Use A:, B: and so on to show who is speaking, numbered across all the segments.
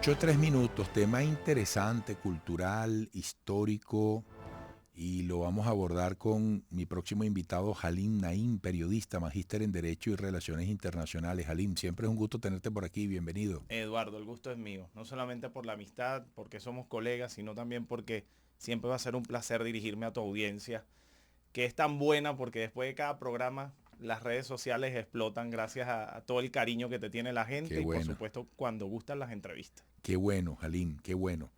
A: 8:03, tema interesante, cultural, histórico, y lo vamos a abordar con mi próximo invitado, Halim Naim, periodista, magíster en Derecho y Relaciones Internacionales. Halim, siempre es un gusto tenerte por aquí, bienvenido.
B: Eduardo, el gusto es mío, no solamente por la amistad, porque somos colegas, sino también porque siempre va a ser un placer dirigirme a tu audiencia, que es tan buena porque después de cada programa las redes sociales explotan gracias a todo el cariño que te tiene la
A: Qué
B: gente y por
A: bueno,
B: supuesto cuando gustan las entrevistas.
A: qué bueno, Halim, qué bueno.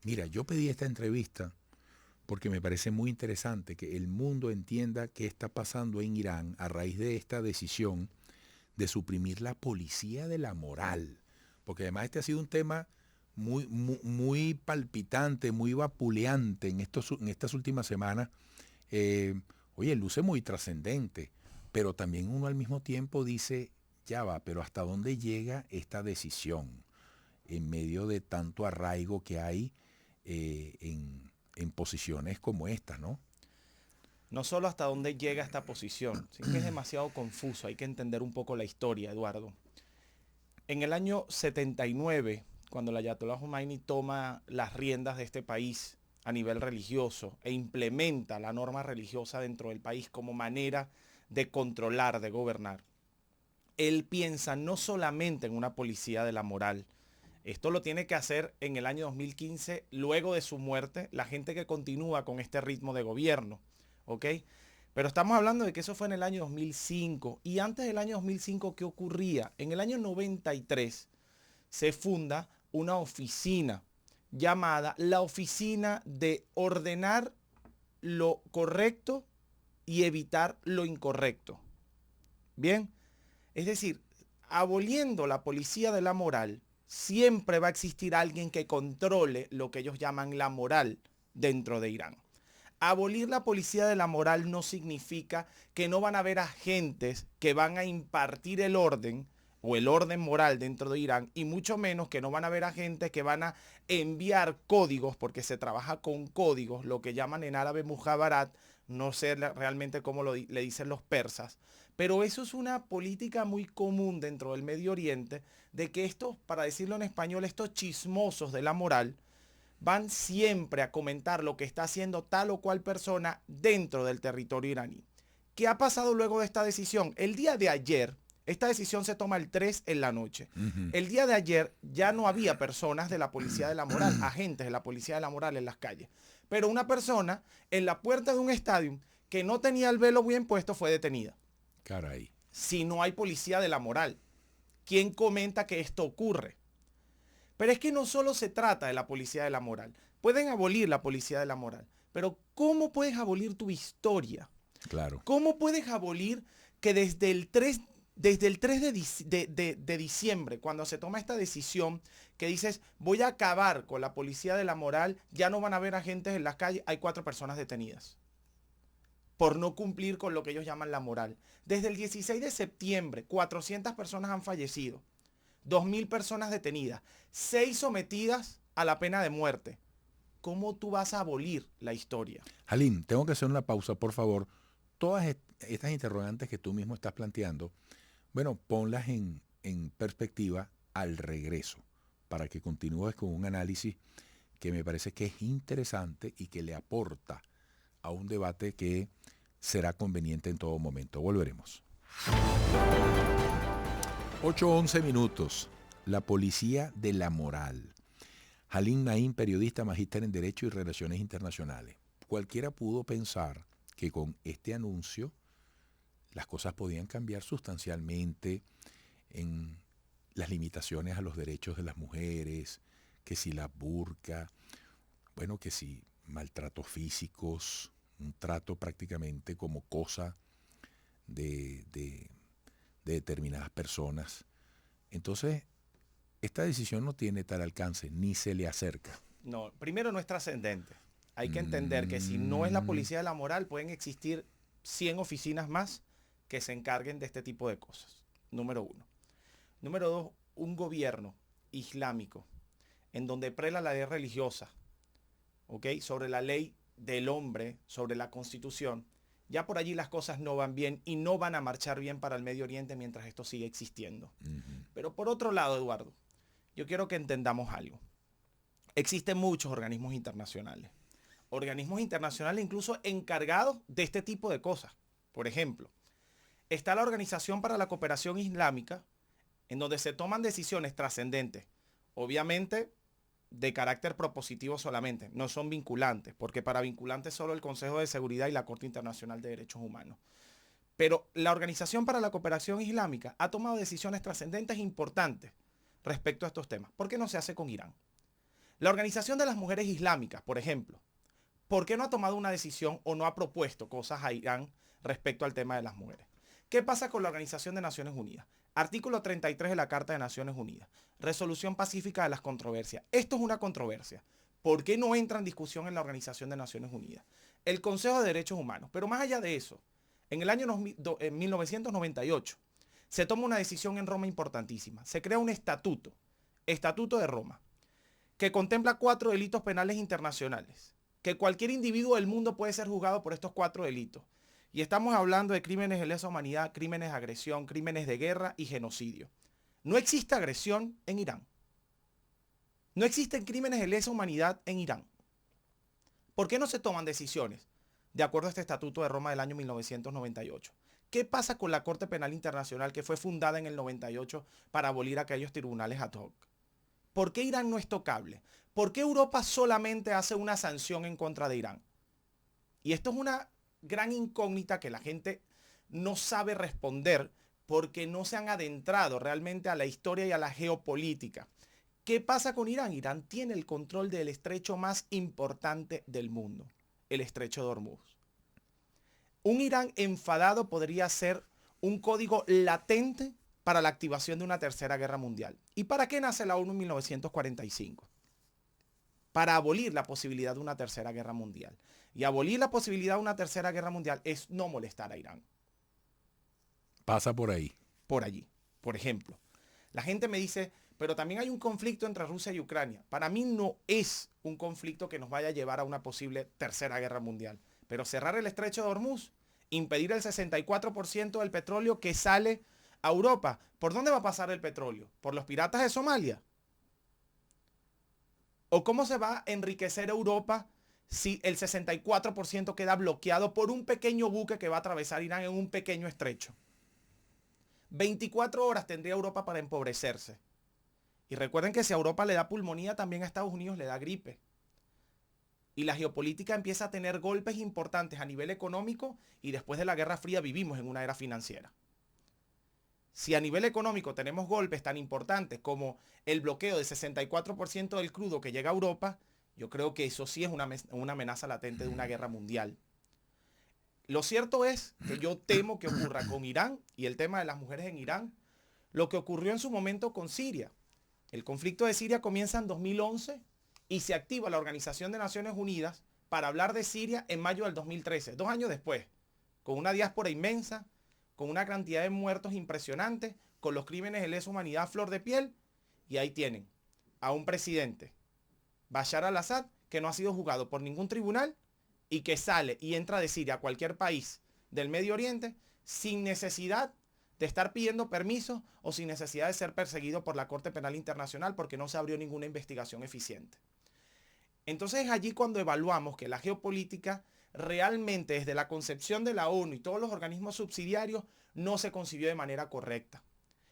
A: Mira, yo pedí esta entrevista porque me parece muy interesante que el mundo entienda qué está pasando en Irán a raíz de esta decisión de suprimir la policía de la moral. Porque además este ha sido un tema muy palpitante, muy vapuleante en estas últimas semanas. Eh, Oye, luce muy trascendente, pero también uno al mismo tiempo dice, ya va, pero ¿hasta dónde llega esta decisión en medio de tanto arraigo que hay en posiciones como esta, ¿no?
B: No solo hasta dónde llega esta posición, sino que es demasiado confuso, hay que entender un poco la historia, Eduardo. En el año 79, cuando el Ayatollah Khomeini toma las riendas de este país a nivel religioso e implementa la norma religiosa dentro del país como manera de controlar, de gobernar, él piensa no solamente en una policía de la moral. Esto lo tiene que hacer en el año 2015, luego de su muerte, la gente que continúa con este ritmo de gobierno, ¿ok? Pero estamos hablando de que eso fue en el año 2005. Y antes del año 2005, ¿qué ocurría? En el año 93 se funda una oficina llamada la Oficina de Ordenar lo Correcto y Evitar lo Incorrecto. Bien, es decir, aboliendo la policía de la moral, siempre va a existir alguien que controle lo que ellos llaman la moral dentro de Irán. Abolir la policía de la moral no significa que no van a haber agentes que van a impartir el orden o el orden moral dentro de Irán, y mucho menos que no van a haber agentes que van a enviar códigos, porque se trabaja con códigos, lo que llaman en árabe mujabarat, no sé realmente cómo le dicen los persas, pero eso es una política muy común dentro del Medio Oriente, de que estos, para decirlo en español, estos chismosos de la moral, van siempre a comentar lo que está haciendo tal o cual persona dentro del territorio iraní. ¿Qué ha pasado luego de esta decisión? El día de ayer, esta decisión se toma el 3 en la noche.
A: Ujú.
B: El día de ayer ya no había personas de la policía de la moral, agentes de la policía de la moral en las calles. Pero una persona en la puerta de un estadio que no tenía el velo bien puesto fue detenida.
A: Caray.
B: Si no hay policía de la moral, ¿quién comenta que esto ocurre? Pero es que no solo se trata de la policía de la moral. Pueden abolir la policía de la moral, pero ¿cómo puedes abolir tu historia?
A: Claro.
B: ¿Cómo puedes abolir que desde el 3 de diciembre, cuando se toma esta decisión, que dices, voy a acabar con la policía de la moral, ya no van a haber agentes en las calles, hay 4 personas detenidas por no cumplir con lo que ellos llaman la moral? Desde el 16 de septiembre, 400 personas han fallecido. 2.000 personas detenidas, 6 sometidas a la pena de muerte. ¿Cómo tú vas a abolir la historia?
A: Halim, tengo que hacer una pausa, por favor. Todas estas interrogantes que tú mismo estás planteando, bueno, ponlas en perspectiva al regreso, para que continúes con un análisis que me parece que es interesante y que le aporta a un debate que será conveniente en todo momento. Volveremos. 8:11. La policía de la moral. Halim Naim, periodista, magíster en Derecho y Relaciones Internacionales. Cualquiera pudo pensar que con este anuncio las cosas podían cambiar sustancialmente en las limitaciones a los derechos de las mujeres, que si la burka, bueno, que si maltratos físicos, un trato prácticamente como cosa de determinadas personas. Entonces, esta decisión no tiene tal alcance, ni se le acerca.
B: No, primero no es trascendente. Hay que entender que si no es la
A: Mm,
B: policía de la moral, pueden existir 100 oficinas más que se encarguen de este tipo de cosas. Número uno. Número dos, un gobierno islámico en donde prela la ley religiosa, ¿ok? Sobre la ley del hombre, sobre la constitución. Ya por allí las cosas no van bien y no van a marchar bien para el Medio Oriente mientras esto siga existiendo.
A: ujú.
B: Pero por otro lado, Eduardo, yo quiero que entendamos algo. Existen muchos organismos internacionales incluso encargados de este tipo de cosas. Por ejemplo, está la Organización para la Cooperación Islámica, en donde se toman decisiones trascendentes, obviamente de carácter propositivo solamente, no son vinculantes, porque para vinculantes solo el Consejo de Seguridad y la Corte Internacional de Derechos Humanos. Pero la Organización para la Cooperación Islámica ha tomado decisiones trascendentes importantes respecto a estos temas. ¿Por qué no se hace con Irán? La Organización de las Mujeres Islámicas, por ejemplo, ¿por qué no ha tomado una decisión o no ha propuesto cosas a Irán respecto al tema de las mujeres? ¿Qué pasa con la Organización de Naciones Unidas? Artículo 33 de la Carta de Naciones Unidas. Resolución pacífica de las controversias. Esto es una controversia. ¿Por qué no entra en discusión en la Organización de Naciones Unidas? El Consejo de Derechos Humanos. Pero más allá de eso, en el año 1998, se toma una decisión en Roma importantísima. Se crea un estatuto, Estatuto de Roma, que contempla 4 delitos penales internacionales, que cualquier individuo del mundo puede ser juzgado por estos 4 delitos. Y estamos hablando de crímenes de lesa humanidad, crímenes de agresión, crímenes de guerra y genocidio. No existe agresión en Irán. No existen crímenes de lesa humanidad en Irán. ¿Por qué no se toman decisiones de acuerdo a este Estatuto de Roma del año 1998? ¿Qué pasa con la Corte Penal Internacional que fue fundada en el 98 para abolir aquellos tribunales ad hoc? ¿Por qué Irán no es tocable? ¿Por qué Europa solamente hace una sanción en contra de Irán? Y esto es una gran incógnita que la gente no sabe responder porque no se han adentrado realmente a la historia y a la geopolítica. ¿Qué pasa con Irán? Irán tiene el control del estrecho más importante del mundo, el estrecho de Hormuz. Un Irán enfadado podría ser un código latente para la activación de una tercera guerra mundial. ¿Y para qué nace la ONU en 1945? Para abolir la posibilidad de una tercera guerra mundial. Y abolir la posibilidad de una tercera guerra mundial es no molestar a Irán.
A: Pasa por ahí.
B: Por allí. Por ejemplo, la gente me dice, pero también hay un conflicto entre Rusia y Ucrania. Para mí no es un conflicto que nos vaya a llevar a una posible tercera guerra mundial. Pero cerrar el estrecho de Hormuz, impedir el 64% del petróleo que sale a Europa. ¿Por dónde va a pasar el petróleo? ¿Por los piratas de Somalia? ¿O cómo se va a enriquecer Europa si el 64% queda bloqueado por un pequeño buque que va a atravesar Irán en un pequeño estrecho? 24 horas tendría Europa para empobrecerse. Y recuerden que si a Europa le da pulmonía, también a Estados Unidos le da gripe. Y la geopolítica empieza a tener golpes importantes a nivel económico y después de la Guerra Fría vivimos en una era financiera. Si a nivel económico tenemos golpes tan importantes como el bloqueo del 64% del crudo que llega a Europa, yo creo que eso sí es una amenaza latente de una guerra mundial. Lo cierto es que yo temo que ocurra con Irán y el tema de las mujeres en Irán, lo que ocurrió en su momento con Siria. El conflicto de Siria comienza en 2011 y se activa la Organización de Naciones Unidas para hablar de Siria en mayo del 2013, 2 años después, con una diáspora inmensa, con una cantidad de muertos impresionantes, con los crímenes de lesa humanidad a flor de piel, y ahí tienen a un presidente, Bashar al-Assad, que no ha sido juzgado por ningún tribunal y que sale y entra de Siria a cualquier país del Medio Oriente sin necesidad de estar pidiendo permiso o sin necesidad de ser perseguido por la Corte Penal Internacional porque no se abrió ninguna investigación eficiente. Entonces es allí cuando evaluamos que la geopolítica realmente desde la concepción de la ONU y todos los organismos subsidiarios no se concibió de manera correcta.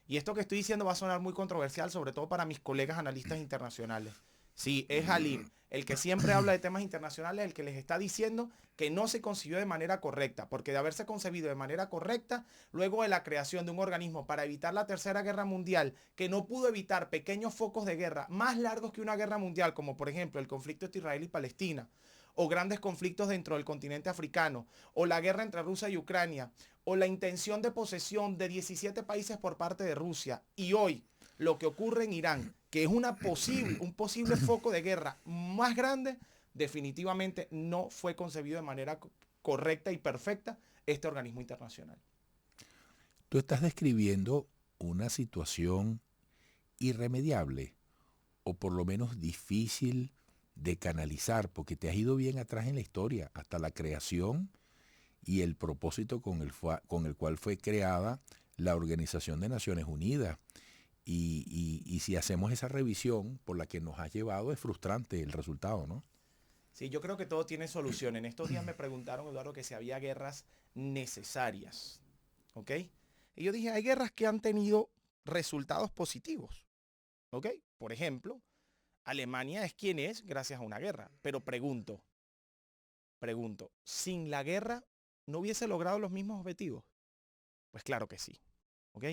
B: Y esto que estoy diciendo va a sonar muy controversial, sobre todo para mis colegas analistas internacionales. Sí, es Halim, el que siempre habla de temas internacionales, el que les está diciendo que no se concibió de manera correcta, porque de haberse concebido de manera correcta, luego de la creación de un organismo para evitar la Tercera Guerra Mundial, que no pudo evitar pequeños focos de guerra más largos que una guerra mundial, como por ejemplo el conflicto entre Israel y Palestina, o grandes conflictos dentro del continente africano, o la guerra entre Rusia y Ucrania, o la intención de posesión de 17 países por parte de Rusia, y hoy lo que ocurre en Irán, que es un posible foco de guerra más grande, definitivamente no fue concebido de manera correcta y perfecta este organismo internacional.
A: Tú estás describiendo una situación irremediable, o por lo menos difícil de canalizar, porque te has ido bien atrás en la historia, hasta la creación y el propósito con el cual fue creada la Organización de Naciones Unidas. Y si hacemos esa revisión por la que nos ha llevado, es frustrante el resultado, ¿no?
B: Sí, yo creo que todo tiene solución. En estos días me preguntaron, Eduardo, que si había guerras necesarias, ¿ok? Y yo dije, hay guerras que han tenido resultados positivos, ¿ok? Por ejemplo, Alemania es quien es gracias a una guerra. Pero pregunto, ¿sin la guerra no hubiese logrado los mismos objetivos? Pues claro que sí, ¿ok?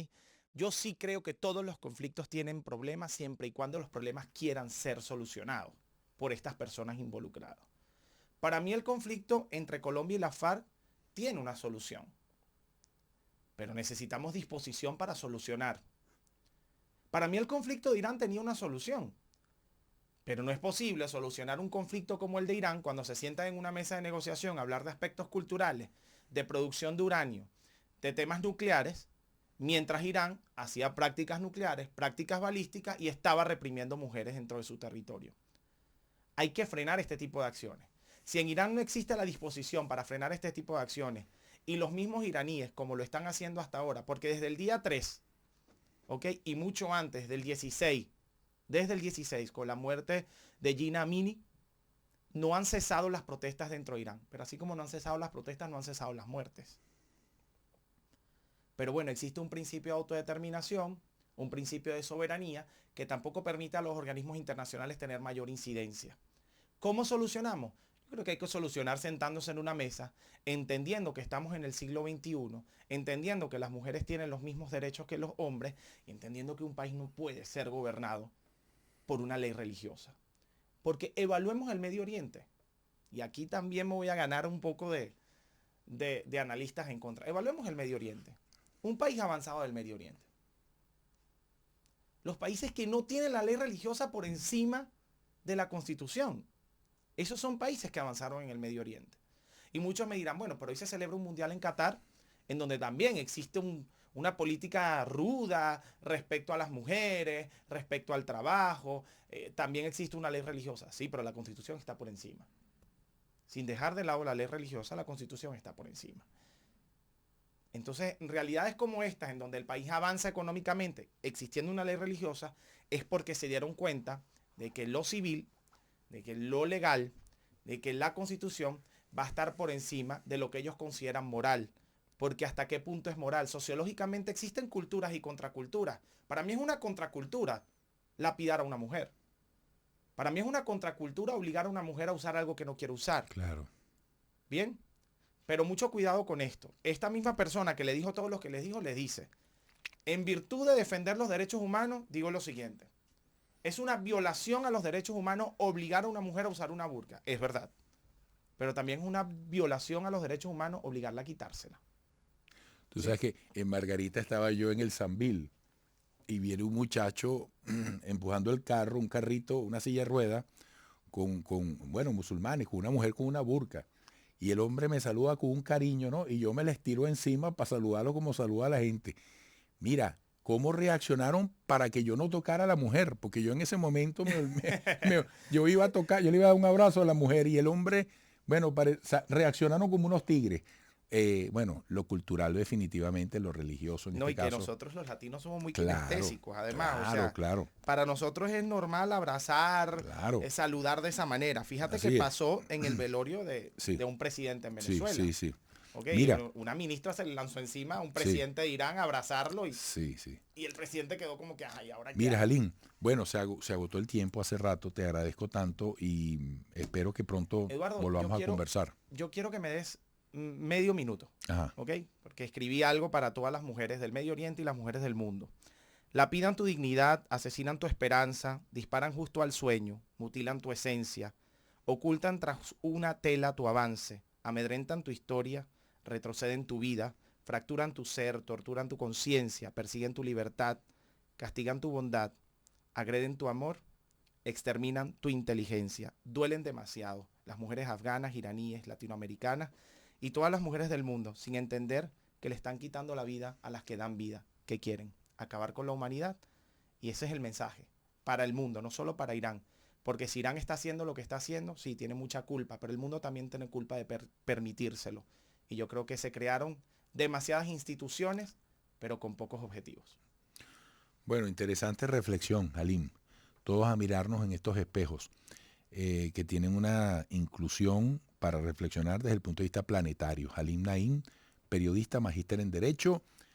B: Yo sí creo que todos los conflictos tienen problemas siempre y cuando los problemas quieran ser solucionados por estas personas involucradas. Para mí el conflicto entre Colombia y la FARC tiene una solución, pero necesitamos disposición para solucionar. Para mí el conflicto de Irán tenía una solución, pero no es posible solucionar un conflicto como el de Irán cuando se sientan en una mesa de negociación a hablar de aspectos culturales, de producción de uranio, de temas nucleares, mientras Irán hacía prácticas nucleares, prácticas balísticas y estaba reprimiendo mujeres dentro de su territorio. Hay que frenar este tipo de acciones. Si en Irán no existe la disposición para frenar este tipo de acciones y los mismos iraníes, como lo están haciendo hasta ahora, porque desde el día 3, ¿ok? Y mucho antes del 16, desde el 16, con la muerte de Gina Amini, no han cesado las protestas dentro de Irán. Pero así como no han cesado las protestas, no han cesado las muertes. Pero bueno, existe un principio de autodeterminación, un principio de soberanía, que tampoco permite a los organismos internacionales tener mayor incidencia. ¿Cómo solucionamos? Yo creo que hay que solucionar sentándose en una mesa, entendiendo que estamos en el siglo XXI, entendiendo que las mujeres tienen los mismos derechos que los hombres y entendiendo que un país no puede ser gobernado por una ley religiosa. Porque evaluemos el Medio Oriente. Y aquí también me voy a ganar un poco de analistas en contra. Evaluemos el Medio Oriente. Un país avanzado del Medio Oriente. Los países que no tienen la ley religiosa por encima de la Constitución. Esos son países que avanzaron en el Medio Oriente. Y muchos me dirán, bueno, pero hoy se celebra un mundial en Qatar, en donde también existe una política ruda respecto a las mujeres, respecto al trabajo, también existe una ley religiosa. Sí, pero la Constitución está por encima. Sin dejar de lado la ley religiosa, la Constitución está por encima. Entonces, en realidades como estas, en donde el país avanza económicamente, existiendo una ley religiosa, es porque se dieron cuenta de que lo civil, de que lo legal, de que la Constitución va a estar por encima de lo que ellos consideran moral. Porque hasta qué punto es moral. Sociológicamente existen culturas y contraculturas. Para mí es una contracultura lapidar a una mujer. Para mí es una contracultura obligar a una mujer a usar algo que no quiere usar.
A: Claro.
B: Bien, pero mucho cuidado con esto. Esta misma persona que le dijo todo lo que les dijo, le dice, en virtud de defender los derechos humanos, digo lo siguiente. Es una violación a los derechos humanos obligar a una mujer a usar una burka. Es verdad. Pero también es una violación a los derechos humanos obligarla a quitársela.
A: Tú sabes que en Margarita estaba yo en el Sambil y viene un muchacho empujando el carro, un carrito, una silla de ruedas, bueno, musulmanes, con una mujer con una burka. Y el hombre me saluda con un cariño, ¿no? Y yo me les tiro encima para saludarlo como saluda a la gente. Mira, cómo reaccionaron para que yo no tocara a la mujer, porque yo en ese momento yo iba a tocar, yo le iba a dar un abrazo a la mujer y el hombre, bueno, reaccionaron como unos tigres. Bueno, lo cultural definitivamente, lo religioso en este caso.
B: No, y que nosotros los latinos somos muy
A: Claro,
B: kinestésicos, además.
A: claro,
B: o sea,
A: claro.
B: para nosotros es normal abrazar,
A: Claro.
B: saludar de esa manera. Fíjate
A: Así
B: que
A: es.
B: pasó en el velorio
A: Sí.
B: de un presidente en
A: Sí,
B: Venezuela.
A: sí, sí.
B: Okay,
A: Mira,
B: una ministra se le lanzó encima a un presidente de Irán a abrazarlo y,
A: sí, sí.
B: y el presidente quedó como que, ay, ¿ahora qué
A: Mira,
B: hago?
A: Jalín, bueno, se agotó el tiempo hace rato, te agradezco tanto y espero que pronto
B: Eduardo,
A: volvamos a conversar.
B: Yo quiero que me des medio minuto,
A: Ajá.
B: ¿ok? Porque escribí algo para todas las mujeres del Medio Oriente y las mujeres del mundo. Lapidan tu dignidad, asesinan tu esperanza, disparan justo al sueño, mutilan tu esencia, ocultan tras una tela tu avance, amedrentan tu historia, retroceden tu vida, fracturan tu ser, torturan tu conciencia, persiguen tu libertad, castigan tu bondad, agreden tu amor, exterminan tu inteligencia, duelen demasiado. Las mujeres afganas, iraníes, latinoamericanas y todas las mujeres del mundo, sin entender que le están quitando la vida a las que dan vida. ¿Qué quieren? Acabar con la humanidad. Y ese es el mensaje para el mundo, no solo para Irán. Porque si Irán está haciendo lo que está haciendo, sí, tiene mucha culpa, pero el mundo también tiene culpa de permitírselo. Y yo creo que se crearon demasiadas instituciones, pero con pocos objetivos.
A: Bueno, interesante reflexión, Halim. Todos a mirarnos en estos espejos que tienen una inclusión para reflexionar desde el punto de vista planetario. Halim Naim, periodista, magíster en Derecho,